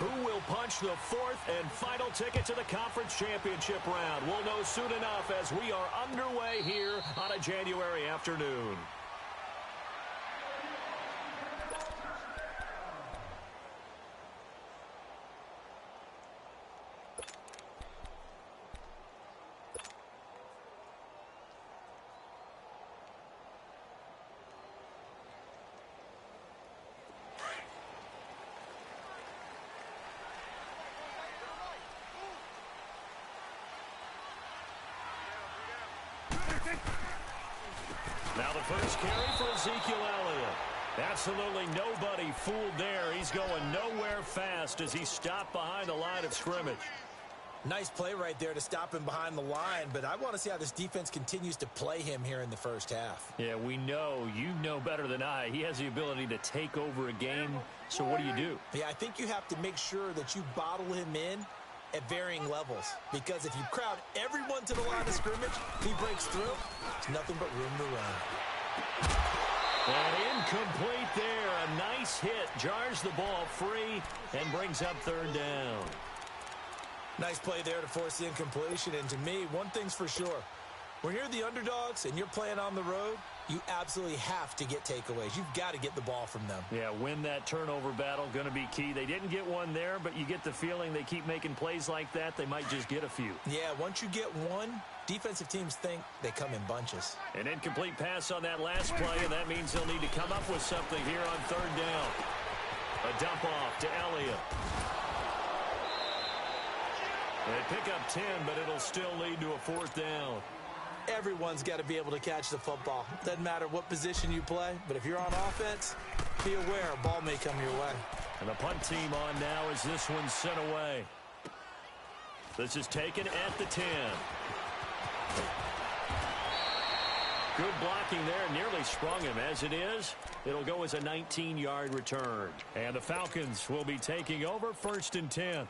Who will punch the fourth and final ticket to the conference championship round? We'll know soon enough as we are underway here on a January afternoon. Now the first carry for Ezekiel Elliott. Absolutely nobody fooled there. He's going nowhere fast as he stopped behind the line of scrimmage. Nice play right there to stop him behind the line, but I want to see how this defense continues to play him here in the first half. Yeah, we know. You know better than I. He has the ability to take over a game, so what do? Yeah, I think you have to make sure that you bottle him in at varying levels, because if you crowd everyone to the line of scrimmage, he breaks through, there's nothing but room to run. And incomplete there. A nice hit. Jars the ball free and brings up third down. Nice play there to force the incompletion. And to me, one thing's for sure. When you're the underdogs and you're playing on the road, you absolutely have to get takeaways. You've got to get the ball from them. Yeah, win that turnover battle, going to be key. They didn't get one there, but you get the feeling they keep making plays like that, they might just get a few. Yeah, once you get one, defensive teams think they come in bunches. An incomplete pass on that last play, and that means they'll need to come up with something here on third down. A dump off to Elliott. They pick up 10, but it'll still lead to a fourth down. Everyone's got to be able to catch the football. Doesn't matter what position you play, but if you're on offense, be aware a ball may come your way. And the punt team on now as this one's sent away. This is taken at the 10. Good blocking there, nearly sprung him. As it is, it'll go as a 19-yard return. And the Falcons will be taking over first and 10.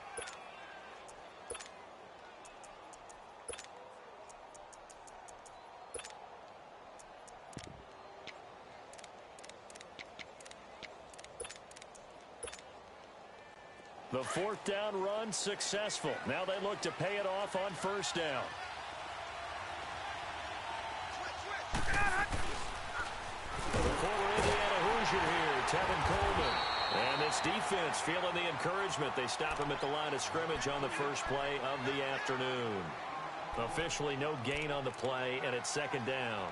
The fourth down run successful. Now they look to pay it off on first down. The former Indiana Hoosier here, Tevin Coleman. And this defense feeling the encouragement. They stop him at the line of scrimmage on the first play of the afternoon. Officially no gain on the play, and it's second down.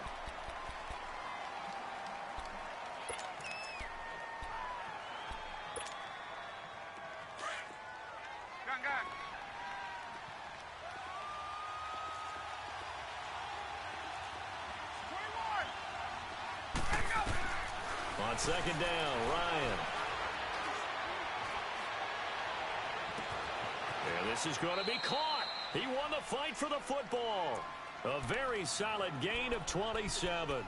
On second down, Ryan. And this is going to be caught. He won the fight for the football. A very solid gain of 27.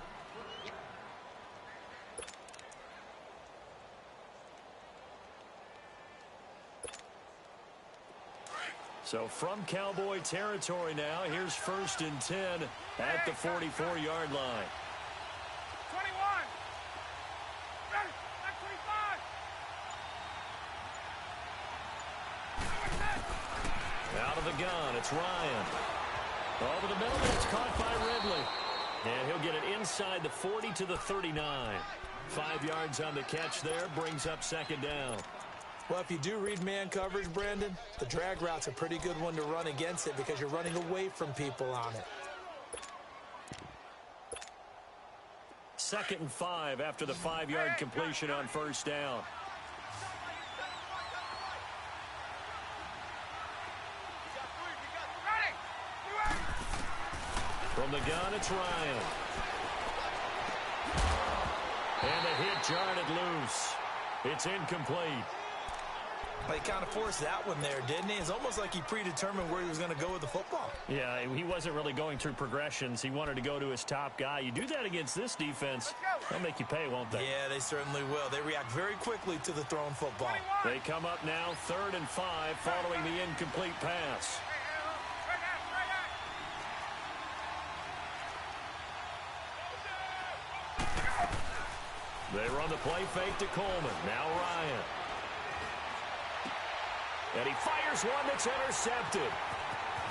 So from Cowboy territory now, here's first and 10 at the 44-yard line. Out of the gun, it's Ryan. Over the middle, it's caught by Ridley. And he'll get it inside the 40 to the 39. 5 yards on the catch there, brings up second down. Well, if you do read man coverage, Brandon, the drag route's a pretty good one to run against it because you're running away from people on it. 2nd and 5 after the 5-yard completion on first down. From the gun, it's Ryan. And the hit jarred it loose. It's incomplete. But he kind of forced that one there, didn't he? It's almost like he predetermined where he was going to go with the football. Yeah, he wasn't really going through progressions. He wanted to go to his top guy. You do that against this defense, they'll make you pay, won't they? Yeah, they certainly will. They react very quickly to the thrown football. They come up now 3rd and 5 following the incomplete pass. They run the play fake to Coleman. Now Ryan. And he fires one that's intercepted.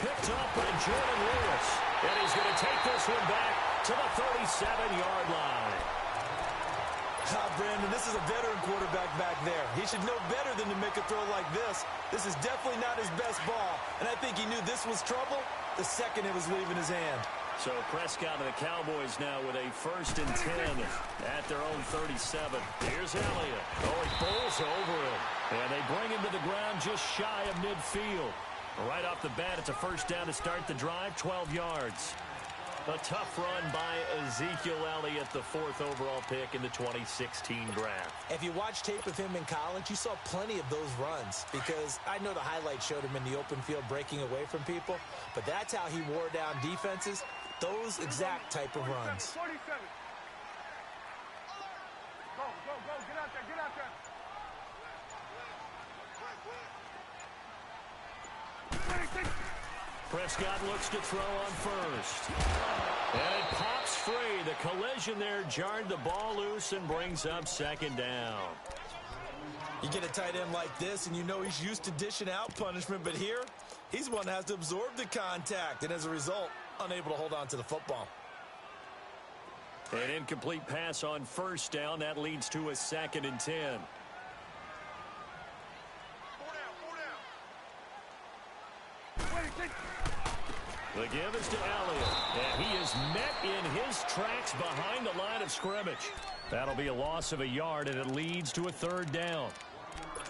Picked up by Jordan Lewis. And he's going to take this one back to the 37-yard line. Brandon, this is a veteran quarterback back there. He should know better than to make a throw like this. This is definitely not his best ball. And I think he knew this was trouble the second it was leaving his hand. So Prescott and the Cowboys now with a 1st and 10 at their own 37. Here's Elliott. Oh, he bowls over him. And they bring him to the ground just shy of midfield. Right off the bat, it's a 1st down to start the drive, 12 yards. A tough run by Ezekiel Elliott, the 4th overall pick in the 2016 draft. If you watch tape of him in college, you saw plenty of those runs because I know the highlights showed him in the open field breaking away from people, but that's how he wore down defenses, those exact type of runs. 47. Go, get out there. Prescott looks to throw on 1st. And it pops free. The collision there jarred the ball loose and brings up 2nd down. You get a tight end like this, and you know he's used to dishing out punishment, but here, he's one that has to absorb the contact, and as a result, unable to hold on to the football. An incomplete pass on 1st down. That leads to a 2nd and 10. The give is to Elliott, and he is met in his tracks behind the line of scrimmage. That'll be a loss of a yard, and it leads to a 3rd down.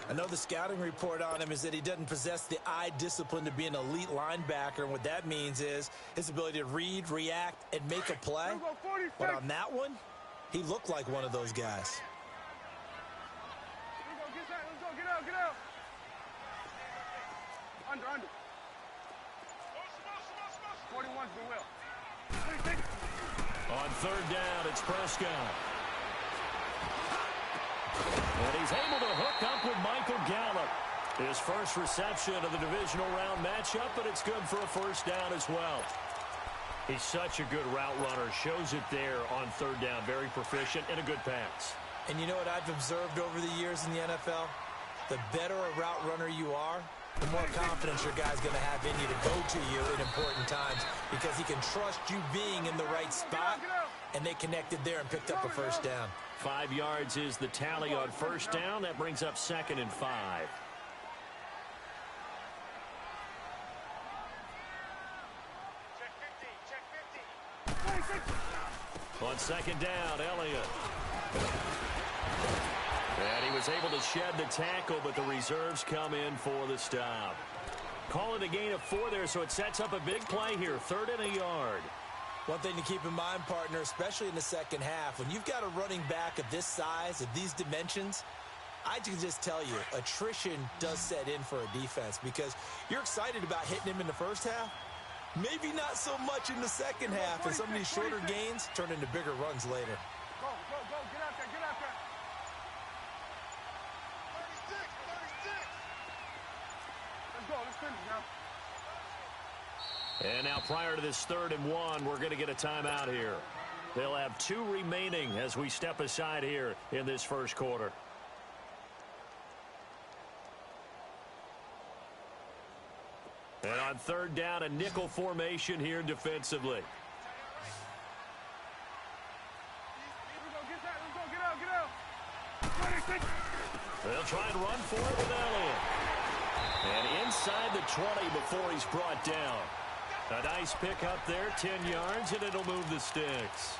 I know the scouting report on him is that he doesn't possess the eye discipline to be an elite linebacker, and what that means is his ability to read, react, and make a play. But on that one, he looked like one of those guys. Let's go, get out. Under. 41's the will. On 3rd down, it's Prescott. And he's able to hook up with Michael Gallup. His first reception of the divisional round matchup, but it's good for a 1st down as well. He's such a good route runner. Shows it there on 3rd down. Very proficient and a good pass. And you know what I've observed over the years in the NFL? The better a route runner you are, the more confidence your guy's going to have in you to go to you in important times because he can trust you being in the right spot, and they connected there and picked up a 1st down. 5 yards is the tally on 1st down. That brings up 2nd and 5. Check 50. On 2nd down, Elliott. And he was able to shed the tackle, but the reserves come in for the stop. Call it a gain of 4 there, so it sets up a big play here. 3rd and a yard. One thing to keep in mind, partner, especially in the second half, when you've got a running back of this size, of these dimensions, I can just tell you, attrition does set in for a defense because you're excited about hitting him in the first half, maybe not so much in the second half, and some of these shorter gains turn into bigger runs later. Go, get out there. 36. Let's go, let's finish now. And now prior to this 3rd and 1, we're going to get a timeout here. They'll have 2 remaining as we step aside here in this 1st quarter. And on 3rd down, a nickel formation here defensively. Get out. 26. They'll try and run for it with Elliott. And inside the 20 before he's brought down. A nice pick up there, 10 yards, and it'll move the sticks.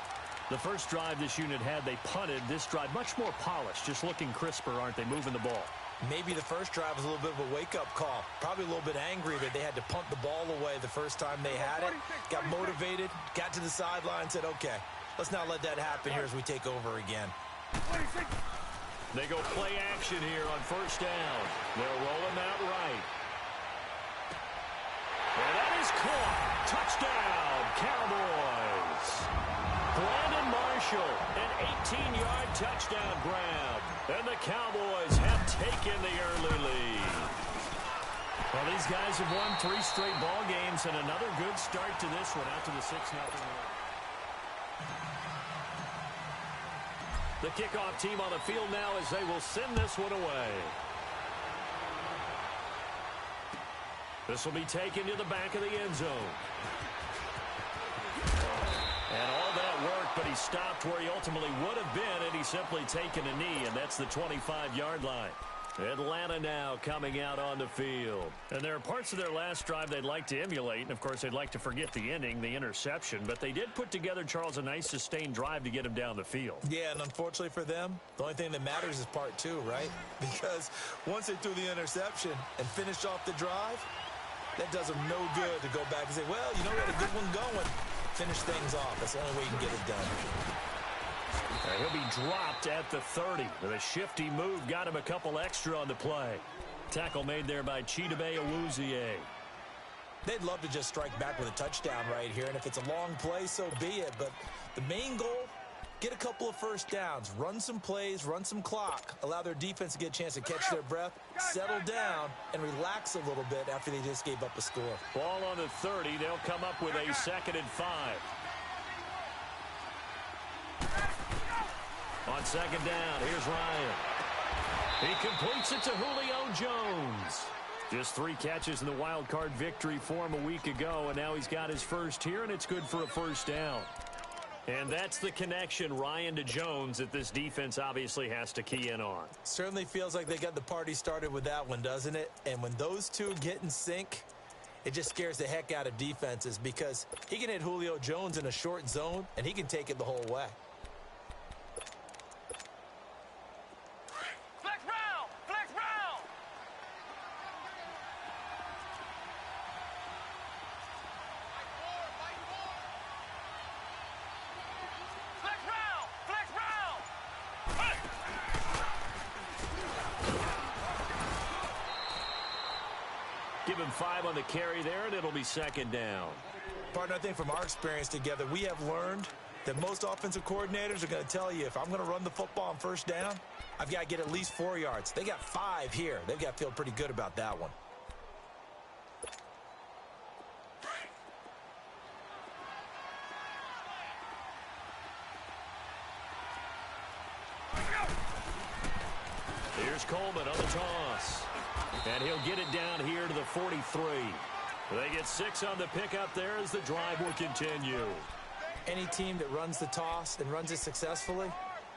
The first drive this unit had, they punted. This drive, much more polished, just looking crisper, aren't they, moving the ball? Maybe the first drive was a little bit of a wake-up call. Probably a little bit angry that they had to punt the ball away the first time they had it. Got motivated, got to the sideline, said, okay, let's not let that happen here as we take over again. 26. They go play action here on 1st down. They'll roll him out right. And that is caught. Touchdown, Cowboys. Brandon Marshall, an 18-yard touchdown grab. And the Cowboys have taken the early lead. Well, these guys have won 3 straight ball games, and another good start to this one out to the 6-0 lead. The kickoff team on the field now as they will send this one away. This will be taken to the back of the end zone. And all that work, but he stopped where he ultimately would have been, and he's simply taken a knee, and that's the 25-yard line. Atlanta now coming out on the field. And there are parts of their last drive they'd like to emulate, and of course they'd like to forget the ending, the interception, but they did put together, Charles, a nice sustained drive to get him down the field. Yeah, and unfortunately for them, the only thing that matters is part two, right? Because once they threw the interception and finished off the drive, that does them no good to go back and say, well, you know, we had a good one going. Finish things off. That's the only way you can get it done. He'll be dropped at the 30. With a shifty move, got him a couple extra on the play. Tackle made there by Chidobe Awuzie. They'd love to just strike back with a touchdown right here, and if it's a long play, so be it. But the main goal, get a couple of first downs, run some plays, run some clock, allow their defense to get a chance to catch their breath, settle down, and relax a little bit after they just gave up a score. Ball on the 30. They'll come up with a 2nd and 5. On 2nd down, here's Ryan. He completes it to Julio Jones. Just 3 catches in the wild card victory for him a week ago, and now he's got his first here, and it's good for a first down. And that's the connection, Ryan to Jones, that this defense obviously has to key in on. Certainly feels like they got the party started with that one, doesn't it? And when those two get in sync, it just scares the heck out of defenses because he can hit Julio Jones in a short zone, and he can take it the whole way. Flex round! Flex round! Flex round! Flex round! Hey! Give him 5 on the carry there, and it'll be 2nd down. Partner, I think from our experience together, we have learned that most offensive coordinators are going to tell you, if I'm going to run the football on first down, I've got to get at least 4 yards. They got 5 here. They've got to feel pretty good about that one. Here's Coleman on the toss. And he'll get it down here to the 43. They get 6 on the pickup there as the drive will continue. Any team that runs the toss and runs it successfully,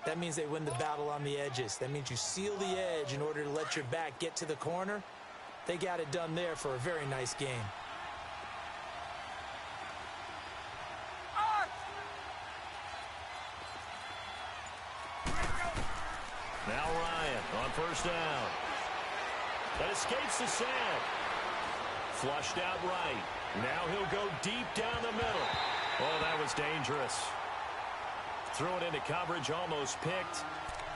that means they win the battle on the edges. That means you seal the edge in order to let your back get to the corner. They got it done there for a very nice game. Now Ryan on first down. That escapes the sack. Flushed out right. Now he'll go deep down the middle. Oh, that was dangerous. Threw it into coverage, almost picked.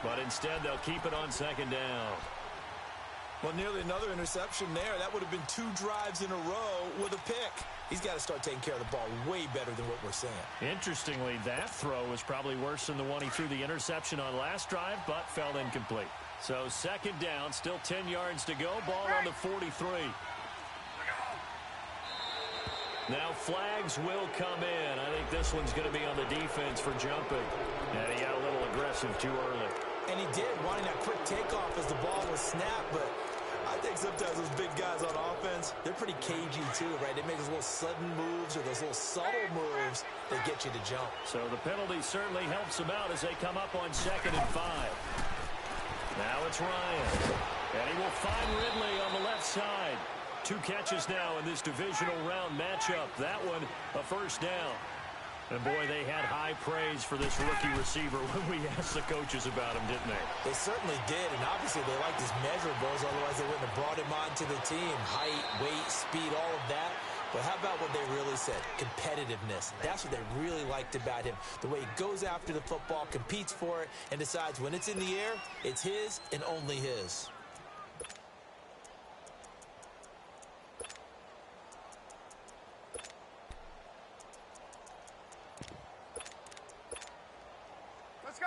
But instead, they'll keep it on 2nd down. Well, nearly another interception there. That would have been 2 drives in a row with a pick. He's got to start taking care of the ball way better than what we're seeing. Interestingly, that throw was probably worse than the one he threw the interception on last drive, but fell incomplete. So 2nd down, still 10 yards to go. Ball on the 43. Now flags will come in. I think this one's going to be on the defense for jumping. And he got a little aggressive too early. And he did, wanting that quick takeoff as the ball was snapped, but I think sometimes those big guys on offense, they're pretty cagey too, right? They make those little sudden moves or those little subtle moves that get you to jump. So the penalty certainly helps them out as they come up on 2nd and 5. Now it's Ryan. And he will find Ridley on the left side. 2 catches now in this divisional round matchup. That one, a first down. And, boy, they had high praise for this rookie receiver when we asked the coaches about him, didn't they? They certainly did, and obviously they liked his measurables, otherwise they wouldn't have brought him onto the team. Height, weight, speed, all of that. But how about what they really said? Competitiveness. That's what they really liked about him. The way he goes after the football, competes for it, and decides when it's in the air, it's his and only his.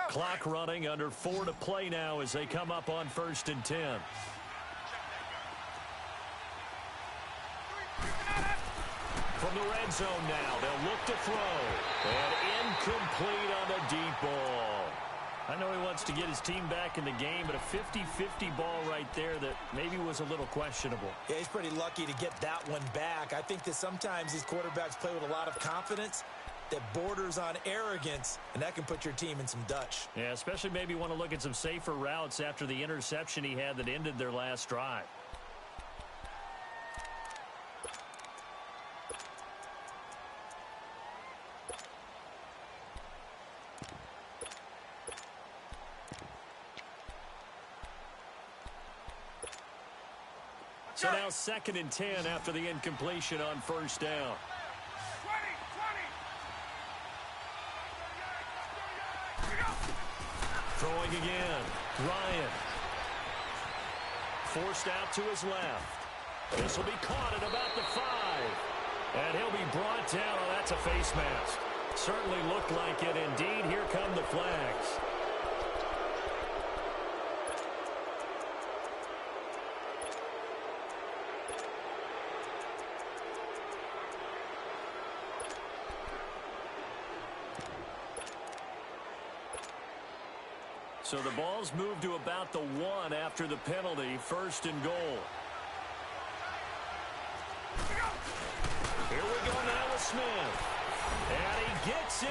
Clock running, under 4 to play now as they come up on 1st and 10. From the red zone now, they'll look to throw. And incomplete on the deep ball. I know he wants to get his team back in the game, but a 50-50 ball right there that maybe was a little questionable. Yeah, he's pretty lucky to get that one back. I think that sometimes these quarterbacks play with a lot of confidence that borders on arrogance, and that can put your team in some Dutch. Yeah, especially maybe want to look at some safer routes after the interception he had that ended their last drive. So now 2nd and 10 after the incompletion on first down. 20. Throwing again. Ryan. Forced out to his left. This will be caught at about the 5. And he'll be brought down. Oh, that's a face mask. Certainly looked like it. Indeed, here come the flags. So the ball's moved to about the 1 after the penalty. 1st and goal. Here we go now with Smith. And he gets in.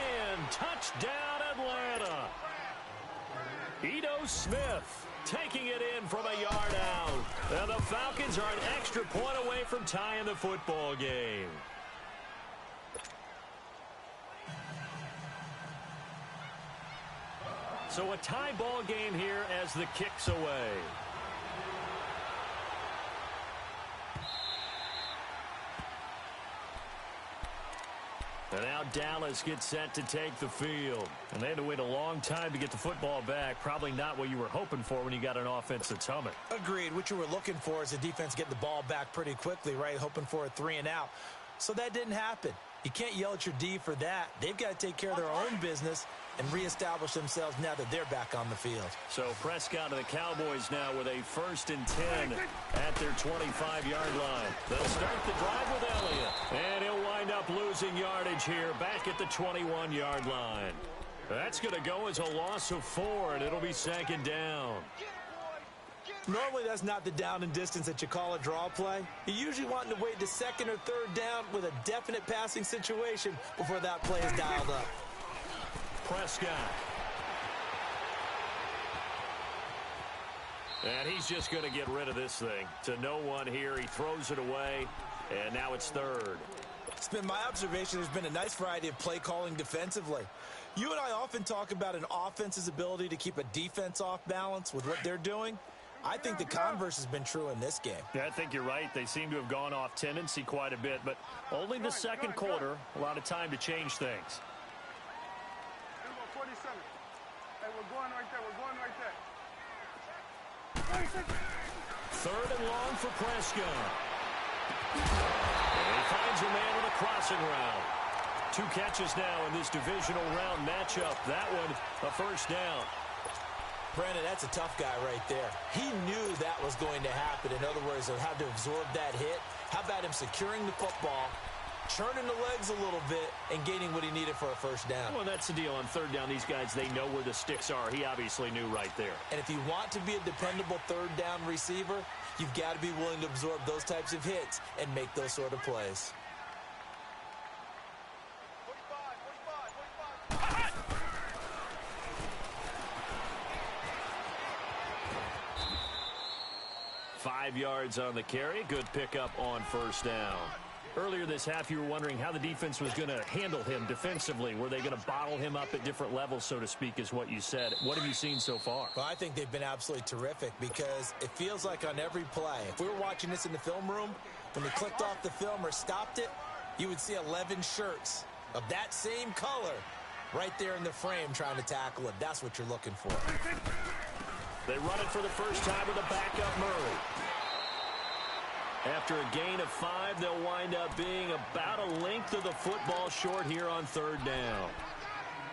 Touchdown, Atlanta. Ito Smith taking it in from a yard out. And the Falcons are an extra point away from tying the football game. So a tie ball game here as the kick's away. And now Dallas gets set to take the field. And they had to wait a long time to get the football back. Probably not what you were hoping for when you got an offense that's humming. Agreed. What you were looking for is the defense get the ball back pretty quickly, right? Hoping for a 3 and out. So that didn't happen. You can't yell at your D for that. They've got to take care of their own business and reestablish themselves now that they're back on the field. So Prescott and the Cowboys now with a 1st and 10 at their 25-yard line. They'll start the drive with Elliott. And he'll wind up losing yardage here back at the 21-yard line. That's going to go as a loss of 4, and it'll be 2nd down. Normally, that's not the down and distance that you call a draw play. You usually want to wait to 2nd or 3rd down with a definite passing situation before that play is dialed up. Prescott. And he's just going to get rid of this thing. To no one here. He throws it away, and now it's 3rd. It's been my observation there's been a nice variety of play calling defensively. You and I often talk about an offense's ability to keep a defense off balance with what they're doing. I think the converse has been true in this game. Yeah, I think you're right. They seem to have gone off tendency quite a bit, but only the 2nd quarter. A lot of time to change things. 47. Hey, we're going right there. We're going right there. 3rd and long for Prescott. And he finds a man on a crossing route. 2 catches now in this divisional round matchup. That one, a 1st down. Brandon, that's a tough guy right there. He knew that was going to happen. In other words, he'll have to absorb that hit. How about him securing the football, churning the legs a little bit, and gaining what he needed for a 1st down? Well, that's the deal. On 3rd down, these guys, they know where the sticks are. He obviously knew right there. And if you want to be a dependable 3rd down receiver, you've got to be willing to absorb those types of hits and make those sort of plays. 5 yards on the carry. Good pickup on 1st down. Earlier this half, you were wondering how the defense was going to handle him defensively. Were they going to bottle him up at different levels, so to speak, is what you said. What have you seen so far? Well, I think they've been absolutely terrific because it feels like on every play, if we were watching this in the film room, when they clicked off the film or stopped it, you would see 11 shirts of that same color right there in the frame trying to tackle it. That's what you're looking for. They run it for the first time with a backup Murray. After a gain of 5, they'll wind up being about a length of the football short here on 3rd down.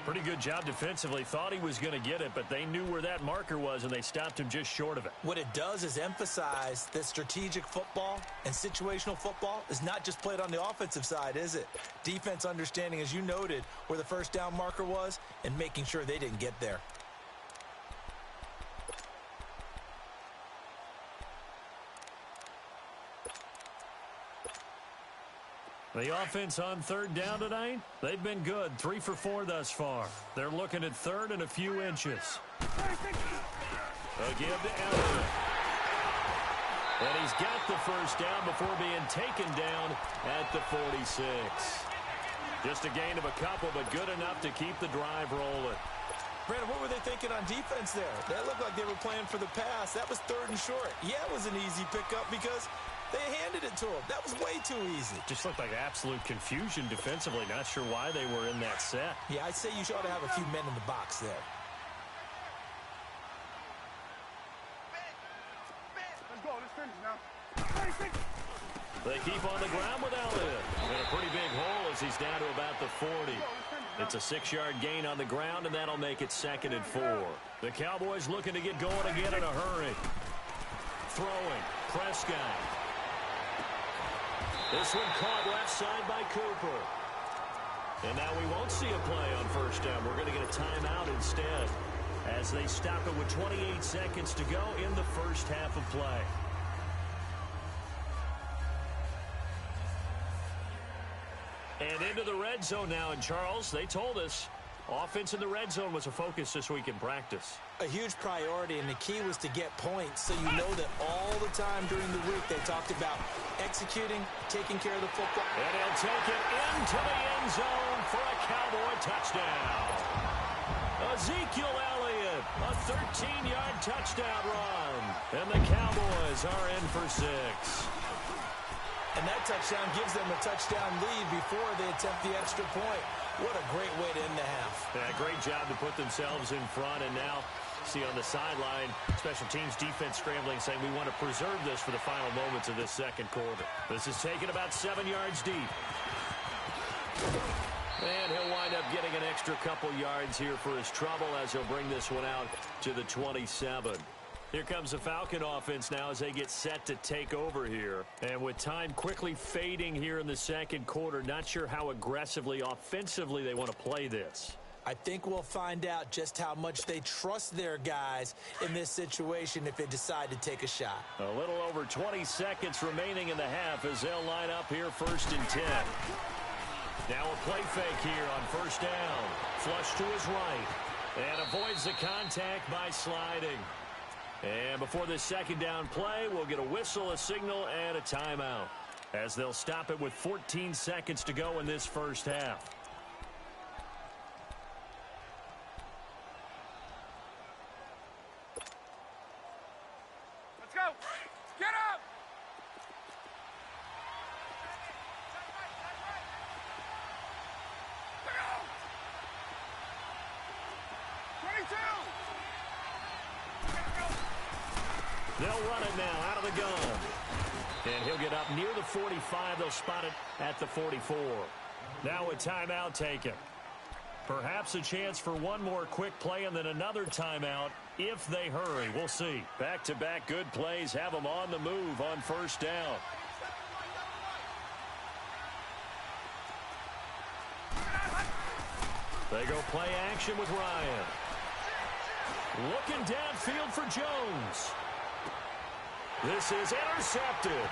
Pretty good job defensively. Thought he was going to get it, but they knew where that marker was, and they stopped him just short of it. What it does is emphasize that strategic football and situational football is not just played on the offensive side, is it? Defense understanding, as you noted, where the 1st down marker was and making sure they didn't get there. The offense on third down tonight, they've been good. 3 for 4 thus far. They're looking at third and a few inches. A give to Elliott. And he's got the first down before being taken down at the 46. Just a gain of a couple, but good enough to keep the drive rolling. Brandon, what were they thinking on defense there? That looked like they were playing for the pass. That was third and short. Yeah, it was an easy pickup because they handed it to him. That was way too easy. Just looked like absolute confusion defensively. Not sure why they were in that set. Yeah, I'd say you ought to have a few men in the box there. Let's go. Let's finish now. They keep on the ground with Elliott. And a pretty big hole as he's down to about the 40. It's a 6-yard gain on the ground, and that'll make it 2nd and 4. The Cowboys looking to get going again in a hurry. Throwing. Prescott. This one caught left side by Cooper. And now we won't see a play on first down. We're going to get a timeout instead as they stop it with 28 seconds to go in the first half of play. And into the red zone now. And, Charles, they told us offense in the red zone was a focus this week in practice. A huge priority, and the key was to get points so you know that all the time during the week they talked about executing, taking care of the football. And he'll take it into the end zone for a Cowboy touchdown. Ezekiel Elliott, a 13-yard touchdown run. And the Cowboys are in for 6. And that touchdown gives them a touchdown lead before they attempt the extra point. What a great way to end the half. Yeah, great job to put themselves in front. And now, see on the sideline, special teams defense scrambling, saying we want to preserve this for the final moments of this second quarter. This is taken about 7 yards deep. And he'll wind up getting an extra couple yards here for his trouble as he'll bring this one out to the 27. Here comes the Falcon offense now as they get set to take over here. And with time quickly fading here in the second quarter, not sure how aggressively, offensively they want to play this. I think we'll find out just how much they trust their guys in this situation if they decide to take a shot. A little over 20 seconds remaining in the half as they'll line up here 1st and 10. Now a play fake here on first down. Flush to his right. And avoids the contact by sliding. And before this second down play, we'll get a whistle, a signal, and a timeout as they'll stop it with 14 seconds to go in this first half. Let's go. Get up. Let's go. 22. They'll run it now out of the gun. And he'll get up near the 45. They'll spot it at the 44. Now a timeout taken. Perhaps a chance for one more quick play and then another timeout if they hurry. We'll see. Back-to-back good plays have them on the move on first down. They go play action with Ryan. Looking downfield for Jones. This is intercepted.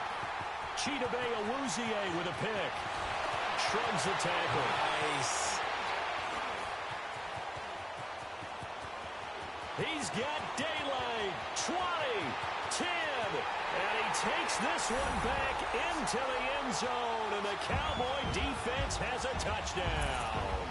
Chidobe Awuzie with a pick. Shrugs the tackle. Nice. He's got daylight. 20, 10, and he takes this one back into the end zone, and the Cowboy defense has a touchdown.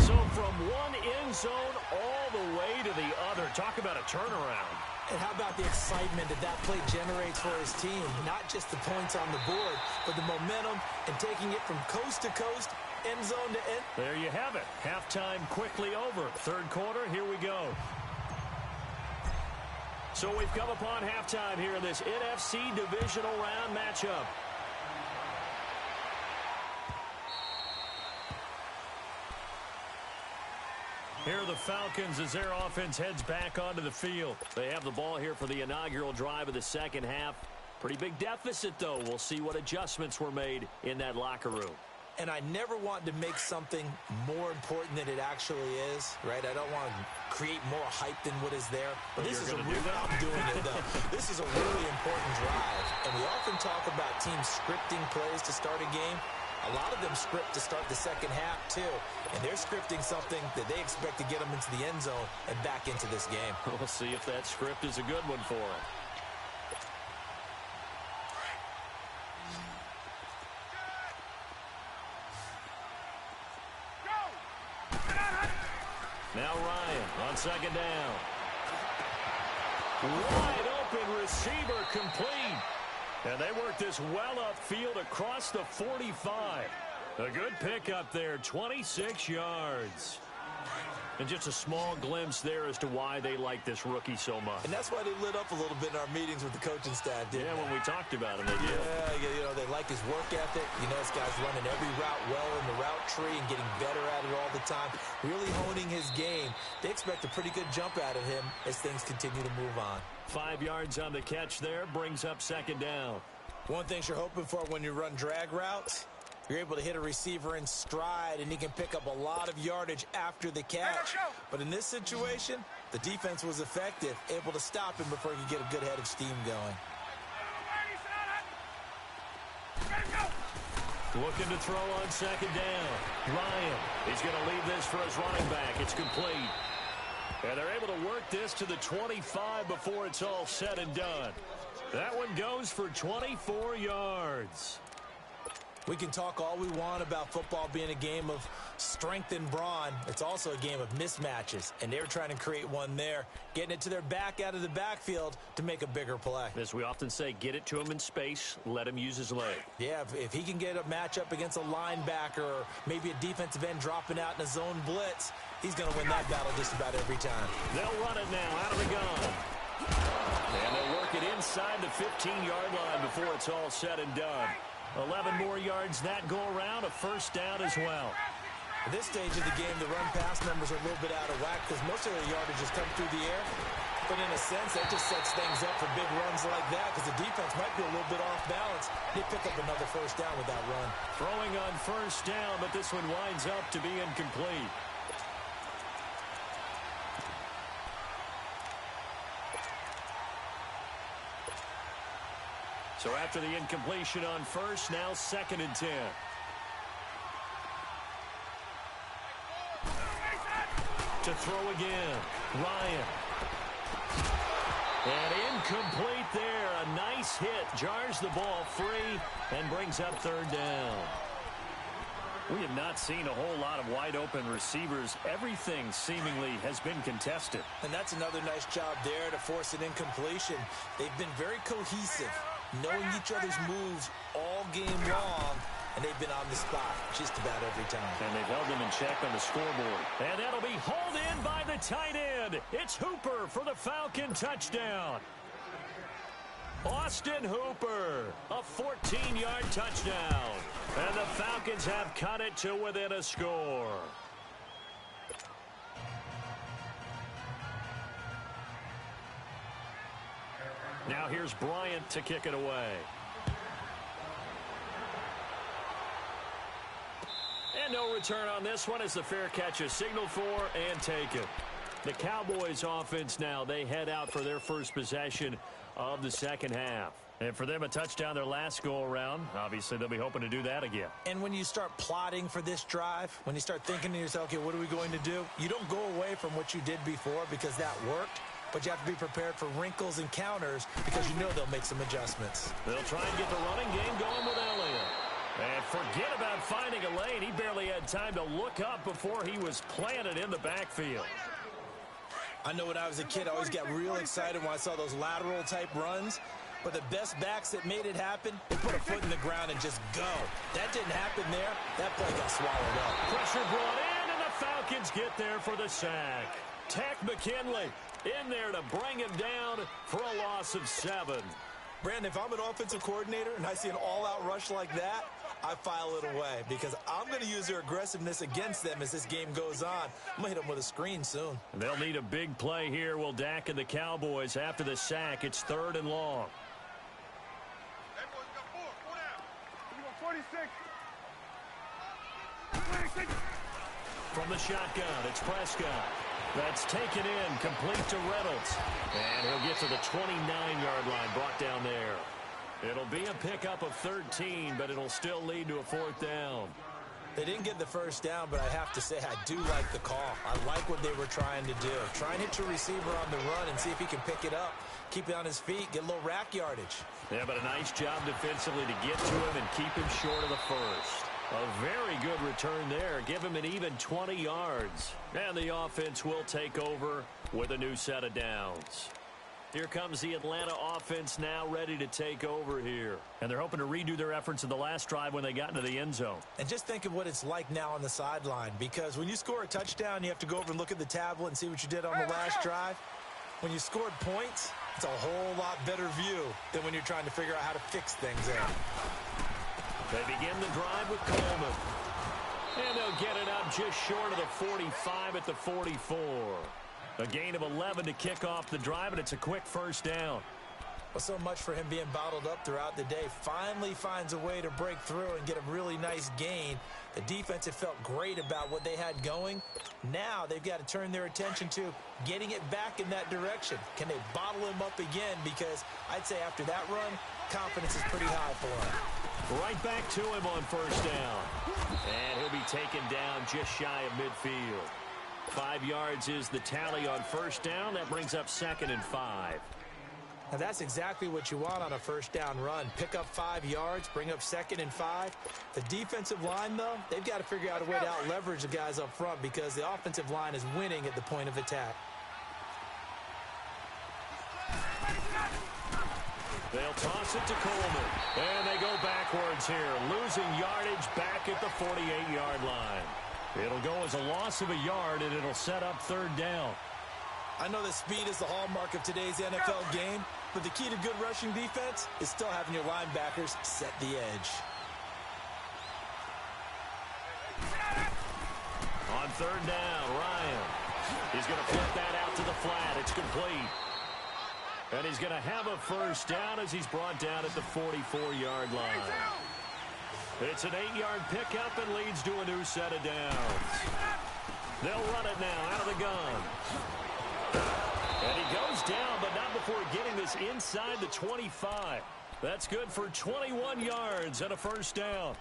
So from one end zone all the way to the other. Talk about a turnaround. And how about the excitement that play generates for his team? Not just the points on the board, but the momentum and taking it from coast to coast, end zone to end. There you have it. Halftime quickly over. Third quarter, here we go. So we've come upon halftime here in this NFC divisional round matchup. Here are the Falcons as their offense heads back onto the field. They have the ball here for the inaugural drive of the second half. Pretty big deficit, though. We'll see what adjustments were made in that locker room. And I never want to make something more important than it actually is, right? I don't want to create more hype than what is there. But this is a real, I'm doing it, though. This is a really important drive. And we often talk about teams scripting plays to start a game. A lot of them script to start the second half, too. And they're scripting something that they expect to get them into the end zone and back into this game. We'll see if that script is a good one for them. Now Ryan on second down. Wide open receiver complete. And they work this well upfield across the 45. A good pickup there, 26 yards. And just a small glimpse there as to why they like this rookie so much. And that's why they lit up a little bit in our meetings with the coaching staff, didn't they? When we talked about him, they did. Yeah, they like his work ethic. You know, this guy's running every route well in the route tree and getting better at it all the time, really honing his game. They expect a pretty good jump out of him as things continue to move on. 5 yards on the catch there, brings up second down. One thing you're hoping for when you run drag routes, you're able to hit a receiver in stride, and he can pick up a lot of yardage after the catch. But in this situation, the defense was effective, able to stop him before he could get a good head of steam going. Looking to throw on second down. Ryan, he's going to leave this for his running back. It's complete. And they're able to work this to the 25 before it's all said and done. That one goes for 24 yards. We can talk all we want about football being a game of strength and brawn. It's also a game of mismatches, and they're trying to create one there, getting it to their back out of the backfield to make a bigger play. As we often say, get it to him in space, let him use his leg. Yeah, if he can get a matchup against a linebacker or maybe a defensive end dropping out in a zone blitz, he's going to win that battle just about every time. They'll run it now out of the gun. And they'll work it inside the 15-yard line before it's all said and done. 11 more yards that go around, a first down as well. At this stage of the game, the run-pass numbers are a little bit out of whack because most of their yardage has come through the air. But in a sense, that just sets things up for big runs like that because the defense might be a little bit off balance. They pick up another first down with that run. Throwing on first down, but this one winds up to be incomplete. So after the incompletion on first, now 2nd and 10. To throw again, Ryan. And incomplete there. A nice hit. Jars the ball free and brings up 3rd down. We have not seen a whole lot of wide open receivers. Everything seemingly has been contested. And that's another nice job there to force an incompletion. They've been very cohesive, knowing each other's moves all game long, and they've been on the spot just about every time. And they've held them in check on the scoreboard. And that'll be hauled in by the tight end. It's Hooper for the Falcon touchdown. Austin Hooper, a 14-yard touchdown. And the Falcons have cut it to within a score. Now here's Bryant to kick it away. And no return on this one as the fair catch is signaled for and taken. The Cowboys offense now, they head out for their first possession of the second half. And for them, a touchdown their last go-around. Obviously, they'll be hoping to do that again. And when you start plotting for this drive, when you start thinking to yourself, okay, what are we going to do? You don't go away from what you did before because that worked. But you have to be prepared for wrinkles and counters because you know they'll make some adjustments. They'll try and get the running game going with Elliott. And forget about finding a lane. He barely had time to look up before he was planted in the backfield. I know when I was a kid, I always got real excited when I saw those lateral-type runs. But the best backs that made it happen, they put a foot in the ground and just go. That didn't happen there. That play got swallowed up. Pressure brought in, and the Falcons get there for the sack. Tech McKinley in there to bring him down for a loss of 7. Brandon, if I'm an offensive coordinator and I see an all-out rush like that, I file it away because I'm going to use their aggressiveness against them as this game goes on. I'm going to hit them with a screen soon. They'll need a big play here. Will Dak and the Cowboys after the sack. It's 3rd and long. 46. From the shotgun, it's Prescott. That's taken in, complete to Reynolds. And he'll get to the 29-yard line, brought down there. It'll be a pickup of 13, but it'll still lead to a fourth down. They didn't get the first down, but I have to say I do like the call. I like what they were trying to do. Try and hit your receiver on the run and see if he can pick it up. Keep it on his feet, get a little rack yardage. Yeah, but a nice job defensively to get to him and keep him short of the first. A very good return there. Give him an even 20 yards. And the offense will take over with a new set of downs. Here comes the Atlanta offense now ready to take over here. And they're hoping to redo their efforts in the last drive when they got into the end zone. And just think of what it's like now on the sideline, because when you score a touchdown, you have to go over and look at the tablet and see what you did on the last drive. When you scored points, it's a whole lot better view than when you're trying to figure out how to fix things there. They begin the drive with Coleman. And they'll get it up just short of the 45 at the 44. A gain of 11 to kick off the drive, and it's a quick first down. Well, so much for him being bottled up throughout the day. Finally finds a way to break through and get a really nice gain. The defense had felt great about what they had going. Now they've got to turn their attention to getting it back in that direction. Can they bottle him up again? Because I'd say after that run, confidence is pretty high for him. Right back to him on first down. And he'll be taken down just shy of midfield. 5 yards is the tally on first down. That brings up 2nd and 5. Now that's exactly what you want on a first down run. Pick up 5 yards, bring up 2nd and 5. The defensive line, though, they've got to figure out a way to out-leverage the guys up front because the offensive line is winning at the point of attack. They'll toss it to Coleman. And they go backwards here, losing yardage back at the 48-yard line. It'll go as a loss of a yard, and it'll set up 3rd down. I know that speed is the hallmark of today's NFL game, but the key to good rushing defense is still having your linebackers set the edge. On 3rd down, Ryan. He's going to flip that out to the flat. It's complete. And he's going to have a first down as he's brought down at the 44-yard line. It's an 8-yard pickup and leads to a new set of downs. They'll run it now out of the gun. And he goes down, but not before getting this inside the 25. That's good for 21 yards and a first down.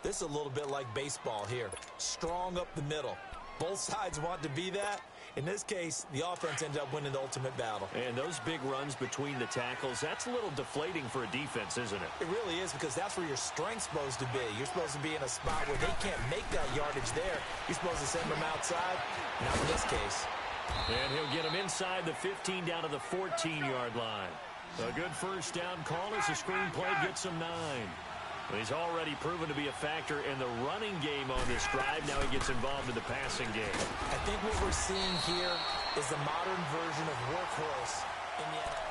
This is a little bit like baseball here. Strong up the middle. Both sides want to be that. In this case, the offense ended up winning the ultimate battle. And those big runs between the tackles, that's a little deflating for a defense, isn't it? It really is, because that's where your strength's supposed to be. You're supposed to be in a spot where they can't make that yardage there. You're supposed to send them outside. Not in this case. And he'll get him inside the 15 down to the 14-yard line. A good first down call as the screenplay gets him 9. He's already proven to be a factor in the running game on this drive. Now he gets involved in the passing game. I think what we're seeing here is the modern version of workhorse in the NFL.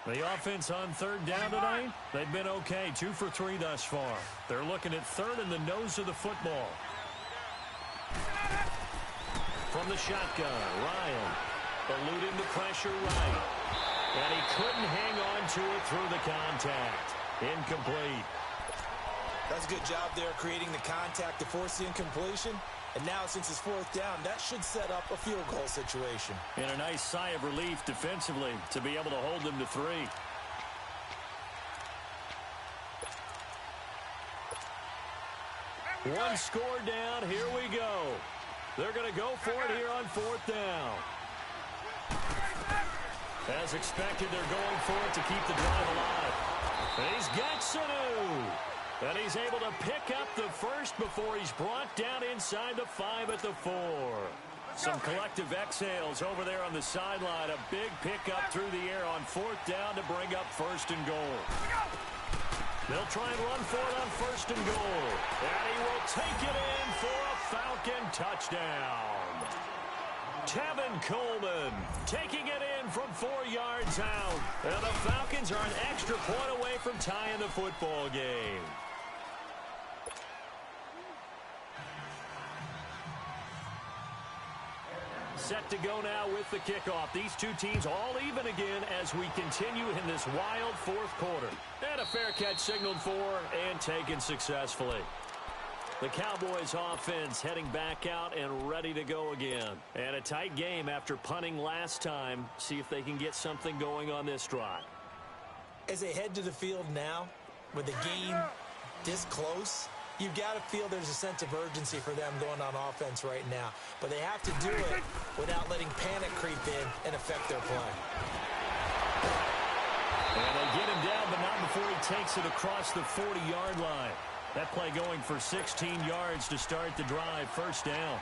The offense on 3rd down tonight, they've been okay. 2 for 3 thus far. They're looking at 3rd in the nose of the football. From the shotgun, Ryan eluding the pressure right. And he couldn't hang on to it through the contact. Incomplete. That's a good job there creating the contact to force the incompletion. And now, since it's 4th down, that should set up a field goal situation. And a nice sigh of relief defensively to be able to hold them to 3. One score down. Here we go. They're going to go for it here on 4th down. As expected, they're going for it to keep the drive alive. And he's got Sanu. And he's able to pick up the first before he's brought down inside the 5 at the 4. Some collective exhales over there on the sideline. A big pickup through the air on 4th down to bring up 1st and goal. They'll try and run for it on 1st and goal. And he will take it in for a Falcon touchdown. Tevin Coleman taking it in from 4 yards out. And the Falcons are an extra point away from tying the football game. set to go now with the kickoff. These two teams all even again as we continue in this wild fourth quarter. And a fair catch signaled for and taken successfully. The Cowboys offense heading back out and ready to go again. And a tight game after punting last time. See if they can get something going on this drive. As they head to the field now, with the game this close, you've got to feel there's a sense of urgency for them going on offense right now. But they have to do it without letting panic creep in and affect their play. And they get him down, but not before he takes it across the 40-yard line. That play going for 16 yards to start the drive. First down.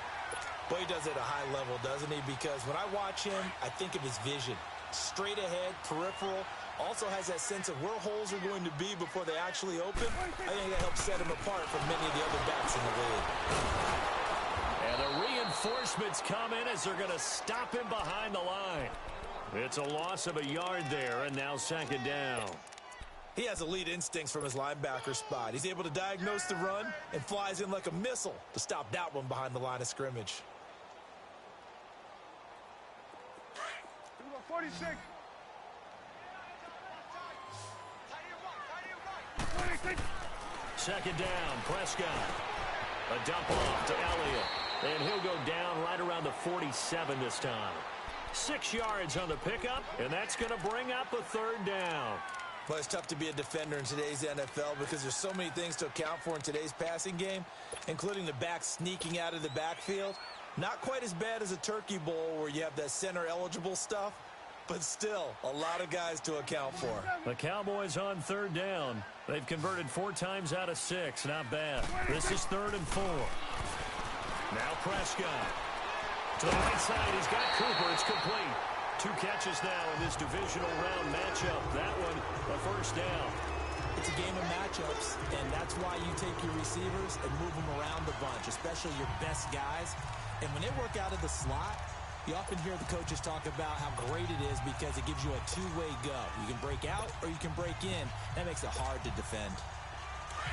Boy, he does it at a high level, doesn't he? Because when I watch him, I think of his vision. Straight ahead, peripheral. Also has that sense of where holes are going to be before they actually open. I think that helps set him apart from many of the other backs in the league. And the reinforcements come in as they're going to stop him behind the line. It's a loss of a yard there, and now second down. He has elite instincts from his linebacker spot. He's able to diagnose the run and flies in like a missile to stop that one behind the line of scrimmage. 46. 26. Second down, Prescott. A dump off to Elliott. And he'll go down right around the 47 this time. 6 yards on the pickup, and that's going to bring up a third down. Well, it's tough to be a defender in today's NFL because there's so many things to account for in today's passing game, including the back sneaking out of the backfield. Not quite as bad as a turkey bowl where you have that center-eligible stuff, but still a lot of guys to account for. The Cowboys on third down. They've converted 4 times out of 6. Not bad. This is 3rd and 4. Now Prescott. To the right side, he's got Cooper. It's complete. 2 catches now in this divisional round matchup. That one, a first down. It's a game of matchups, and that's why you take your receivers and move them around the bunch, especially your best guys. And when they work out of the slot, you often hear the coaches talk about how great it is because it gives you a two-way go. You can break out or you can break in. That makes it hard to defend.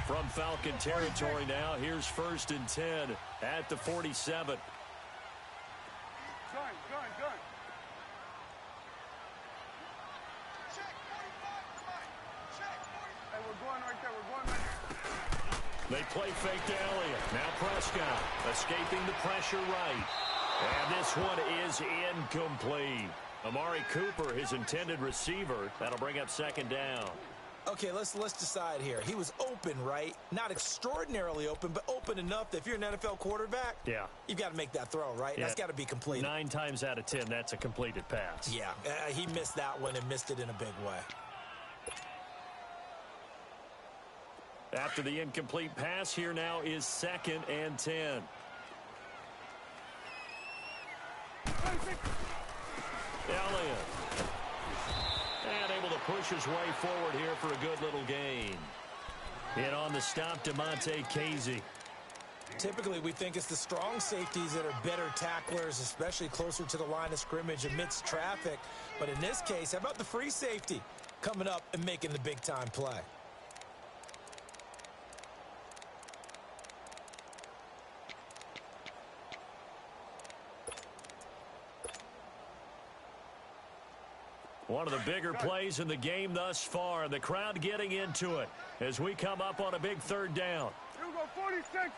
From Falcon territory now, here's 1st and 10 at the 47. Gun. Hey, we're going right there. They play fake to Elliott. Now Prescott escaping the pressure right. And this one is incomplete. Amari Cooper, his intended receiver. That'll bring up second down. Okay, let's decide here. He was open, right? Not extraordinarily open, but open enough that if you're an NFL quarterback, yeah, you've got to make that throw, right? Yeah. That's got to be completed. 9 times out of 10, that's a completed pass. Yeah, he missed that one and missed it in a big way. After the incomplete pass, here now is 2nd and 10. Elliott. And able to push his way forward here for a good little gain. And on the stop, DeMonte Casey. Typically, we think it's the strong safeties that are better tacklers, especially closer to the line of scrimmage amidst traffic. But in this case, how about the free safety coming up and making the big-time play? One of the bigger plays in the game thus far. The crowd getting into it as we come up on a big 3rd down. Here we go, 46. Here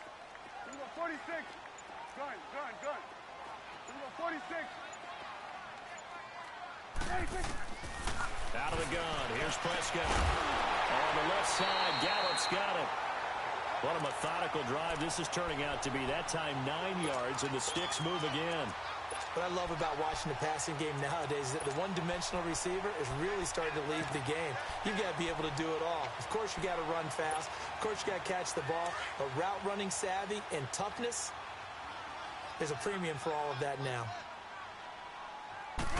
we go, 46. Gun. Here we go, 46. 46. Out of the gun. Here's Prescott. On the left side, Gallup's got it. What a methodical drive this is turning out to be. That time 9 yards, and the sticks move again. What I love about watching the passing game nowadays is that the one-dimensional receiver is really starting to lead the game. You've got to be able to do it all. Of course, you got to run fast. Of course, you got to catch the ball. But route running savvy and toughness, there's a premium for all of that now.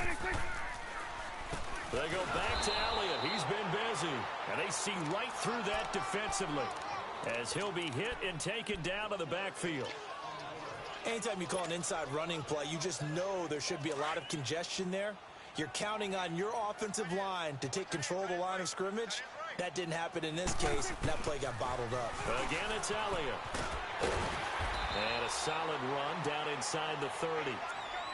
26. They go back to Elliott. He's been busy. And they see right through that defensively as he'll be hit and taken down to the backfield. Anytime you call an inside running play, you just know there should be a lot of congestion there. You're counting on your offensive line to take control of the line of scrimmage. That didn't happen in this case. That play got bottled up. Again, it's Elliott. And a solid run down inside the 30.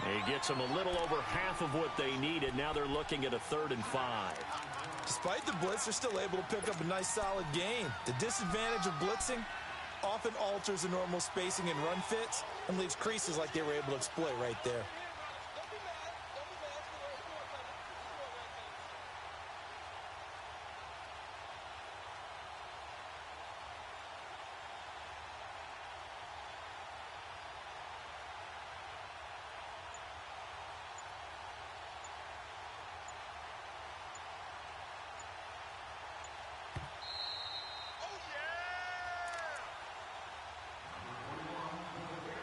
He gets them a little over half of what they needed. Now they're looking at a 3rd and 5. Despite the blitz, they're still able to pick up a nice, solid gain. The disadvantage of blitzing often alters the normal spacing and run fits and leaves creases like they were able to exploit right there.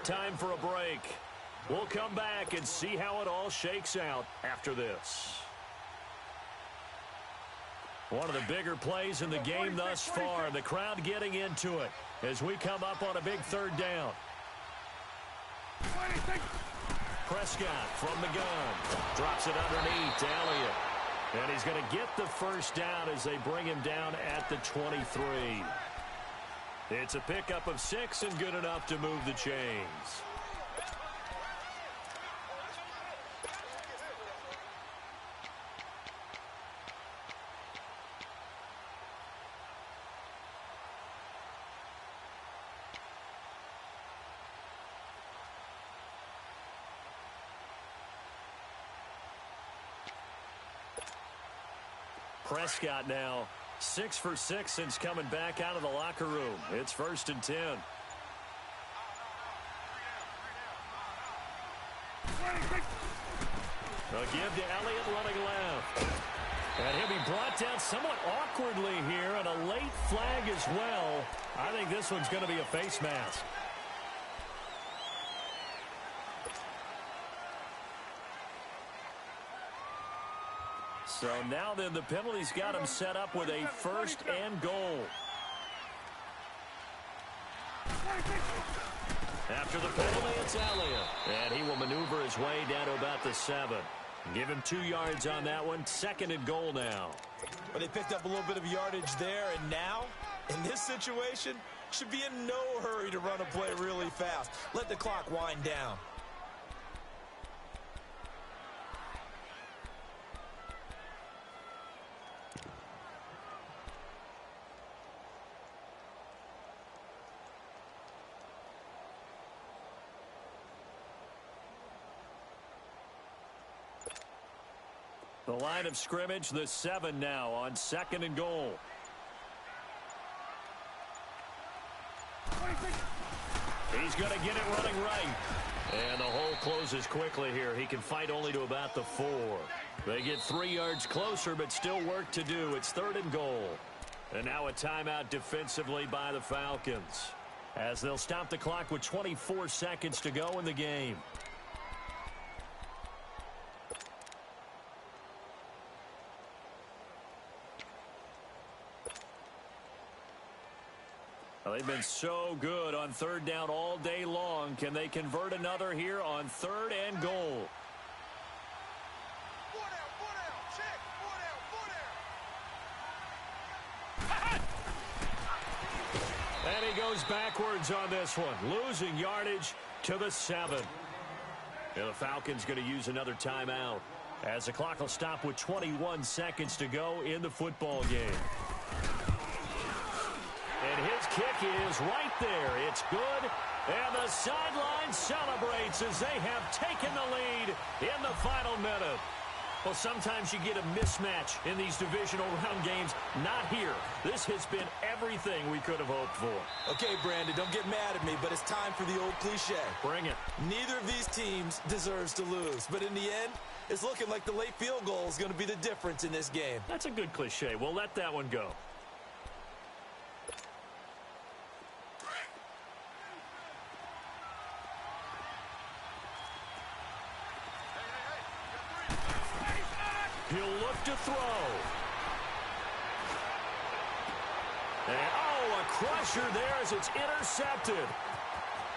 Time for a break. We'll come back and see how it all shakes out after this. One of the bigger plays in the game thus far. The crowd getting into it as we come up on a big 3rd down. Prescott from the gun. Drops it underneath to Elliott. And he's going to get the 1st down as they bring him down at the 23. It's a pickup of 6 and good enough to move the chains. Prescott now 6 for 6 since coming back out of the locker room. It's 1st and 10. A give to Elliott running left. And he'll be brought down somewhat awkwardly here, and a late flag as well. I think this one's going to be a face mask. So now then the penalty's got him set up with a 1st and goal. After the penalty, it's Elliott. And he will maneuver his way down to about the 7. Give him 2 yards on that one. 2nd and goal now. Well, they picked up a little bit of yardage there, and now, in this situation, should be in no hurry to run a play really fast. Let the clock wind down. The line of scrimmage, the 7 now on 2nd and goal. He's going to get it running right. And the hole closes quickly here. He can fight only to about the 4. They get 3 yards closer, but still work to do. It's 3rd and goal. And now a timeout defensively by the Falcons, as they'll stop the clock with 24 seconds to go in the game. They've been so good on 3rd down all day long. Can they convert another here on 3rd and goal? And he goes backwards on this one, losing yardage to the 7. And the Falcons going to use another timeout, as the clock will stop with 21 seconds to go in the football game. And his kick is right there. It's good. And the sideline celebrates as they have taken the lead in the final minute. Well, sometimes you get a mismatch in these divisional round games. Not here. This has been everything we could have hoped for. Okay, Brandon, don't get mad at me, but it's time for the old cliche. Bring it. Neither of these teams deserves to lose. But in the end, it's looking like the late field goal is going to be the difference in this game. That's a good cliche. We'll let that one go. He'll look to throw. And, a crusher there as it's intercepted.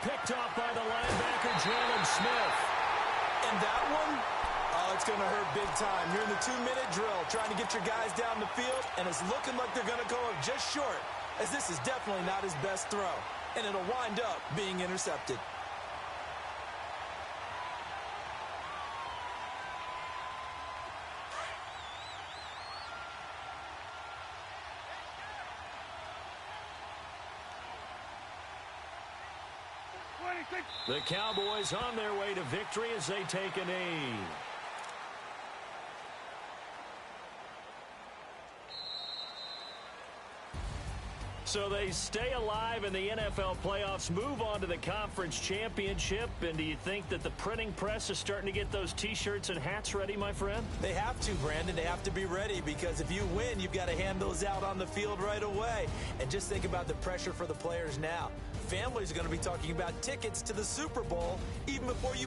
Picked off by the linebacker, Jalen Smith. And that one, it's going to hurt big time. You're in the 2-minute drill trying to get your guys down the field, and it's looking like they're going to go up just short, as this is definitely not his best throw. And it'll wind up being intercepted. 26. The Cowboys on their way to victory as they take a knee. So they stay alive in the NFL playoffs, move on to the conference championship. And do you think that the printing press is starting to get those T-shirts and hats ready, my friend? They have to, Brandon. They have to be ready because if you win, you've got to hand those out on the field right away. And just think about the pressure for the players now. Families are going to be talking about tickets to the Super Bowl even before you